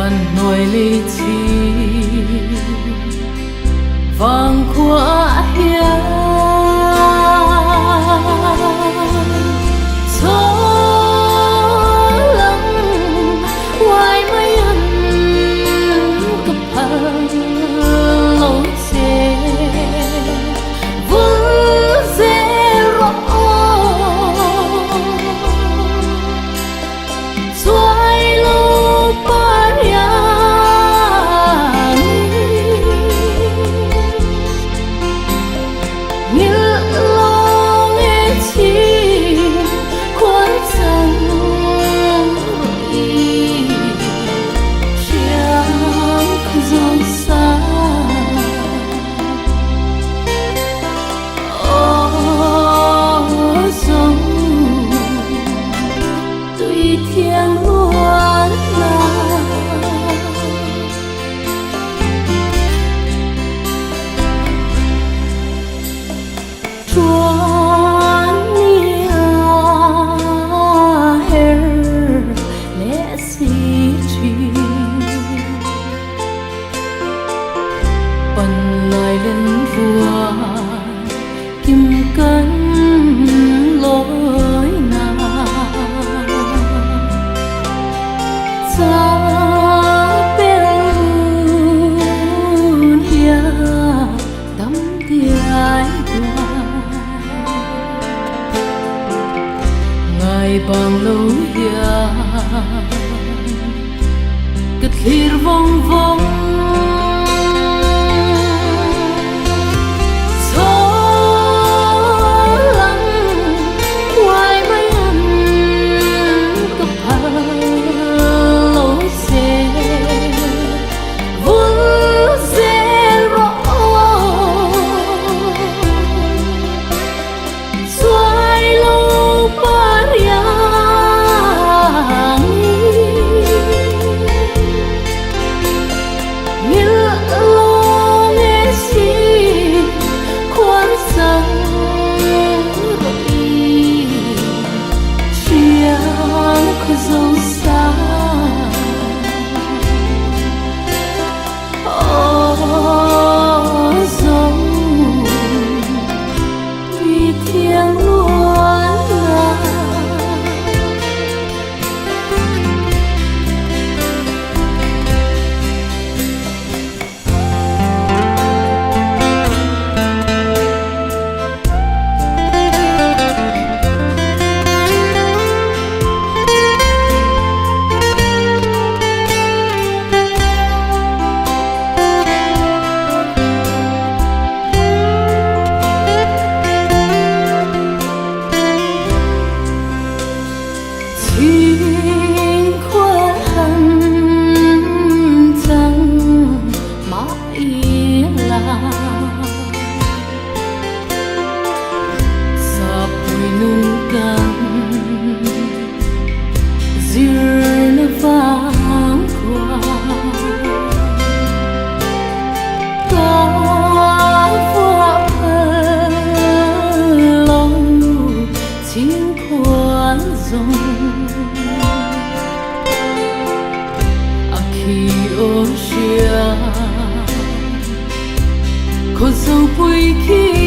quan nuôi ly chi vàng của hiền gió lắng ngoài mây ăn cặp hàng lối xe vẫn dễ rõ xoay lô ba lên vua kim cân lối nào xa bên hia tắm tia ái ngài bằng lâu hia kết hir vong vong dấu xa dấu vì thiêng luôn là thiên khoan hân chẳng mãi là sa bụi nung căng dìu nó vang qua ta hoa lâu thiên khoan rong ocean có dấu bụi kia